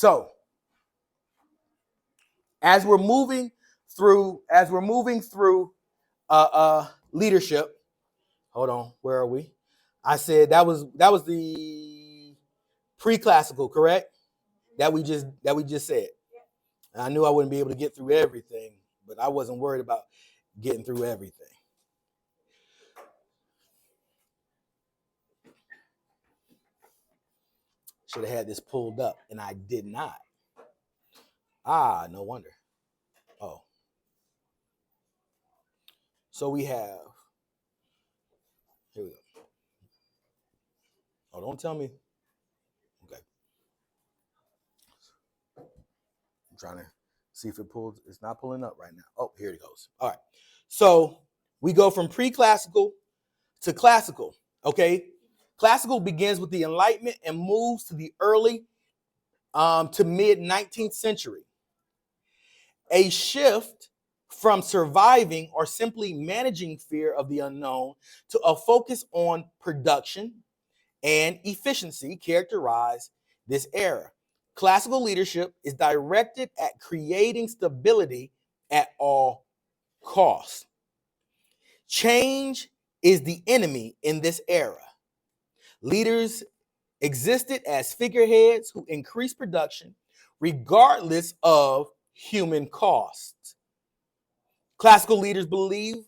So as we're moving through leadership, hold on, where are we? I said that was the pre-classical, correct? That we just said. And I knew I wouldn't be able to get through everything, but I wasn't worried about getting through everything. Should have had this pulled up, and I did not. Ah, no wonder. Oh. So we have, here we go. Oh, don't tell me. Okay. I'm trying to see if it pulls. It's not pulling up right now. Oh, here it goes. All right. So we go from pre-classical to classical, okay? Classical begins with the Enlightenment and moves to the early to mid-19th century. A shift from surviving or simply managing fear of the unknown to a focus on production and efficiency characterize this era. Classical leadership is directed at creating stability at all costs. Change is the enemy in this era. Leaders existed as figureheads who increased production regardless of human costs. Classical leaders believed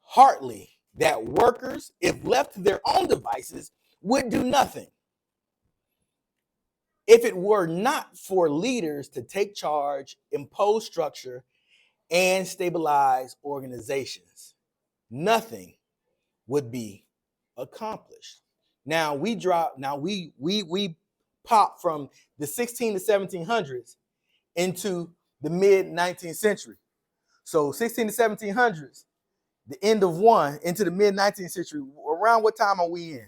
heartily that workers, if left to their own devices, would do nothing. If it were not for leaders to take charge, impose structure, and stabilize organizations, nothing would be accomplished. Now we pop from the 16 to 1700s into the mid 19th century. So 16 to 1700s, the end of one, into the mid 19th century. Around what time are we in?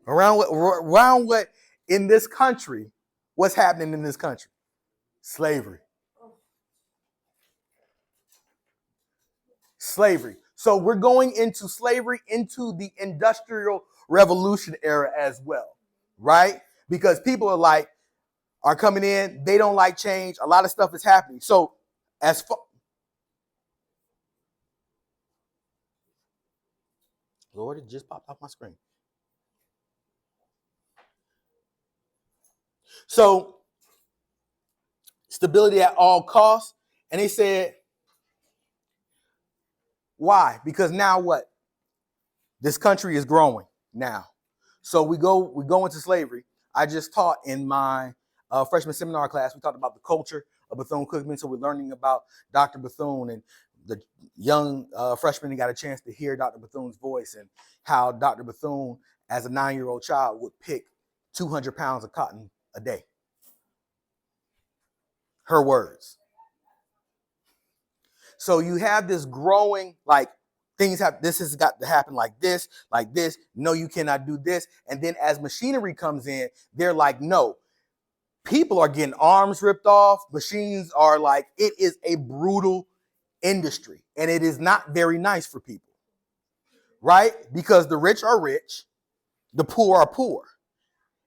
Around what in this country? What's happening in this country? Slavery. Slavery. So we're going into slavery, into the Industrial Revolution era as well, right? Because people are coming in, they don't like change. A lot of stuff is happening. So as far, Lord, it just popped off my screen. So stability at all costs. And they said, why? Because now what? This country is growing now. So we go into slavery. I just taught in my freshman seminar class, we talked about the culture of Bethune-Cookman. So we're learning about Dr. Bethune, and the young freshmen got a chance to hear Dr. Bethune's voice and how Dr. Bethune, as a 9-year-old child, would pick 200 pounds of cotton a day. Her words. So you have this growing, this has got to happen like this. No, you cannot do this. And then as machinery comes in, they're like, no, people are getting arms ripped off. Machines are it is a brutal industry. And it is not very nice for people, right? Because the rich are rich, the poor are poor.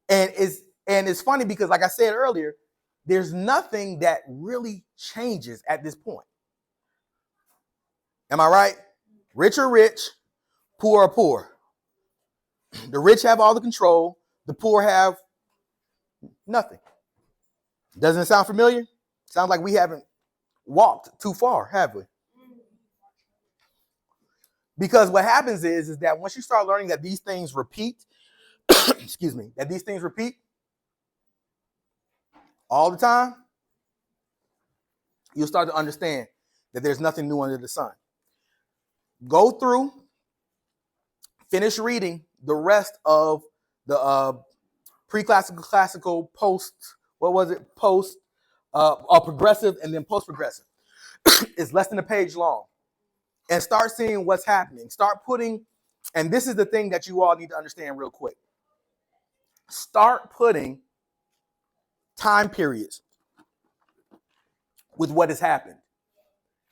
And it's funny because, like I said earlier, there's nothing that really changes at this point. Am I right? Rich are rich, poor are poor. The rich have all the control, the poor have nothing. Doesn't it sound familiar? Sounds like we haven't walked too far, have we? Because what happens is that once you start learning that these things repeat, that these things repeat all the time, you'll start to understand that there's nothing new under the sun. Go through, finish reading the rest of the pre-classical, classical, progressive, and then post-progressive. It's less than a page long. And start seeing what's happening. Start putting, and this is the thing that you all need to understand real quick. Start putting time periods with what has happened.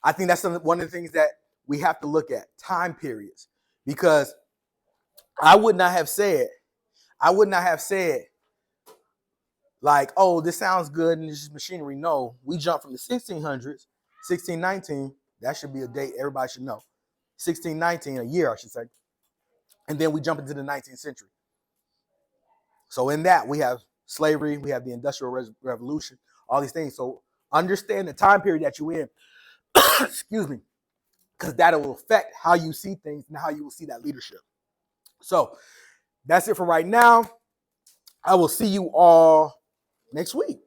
I think that's one of the things that we have to look at, time periods. Because I would not have said, like, oh, this sounds good and this is machinery. No, we jumped from the 1600s, 1619. That should be a date everybody should know. 1619, a year, I should say. And then we jump into the 19th century. So in that, we have slavery, we have the Industrial Revolution, all these things. So understand the time period that you're in, excuse me, because that will affect how you see things and how you will see that leadership. So that's it for right now. I will see you all next week.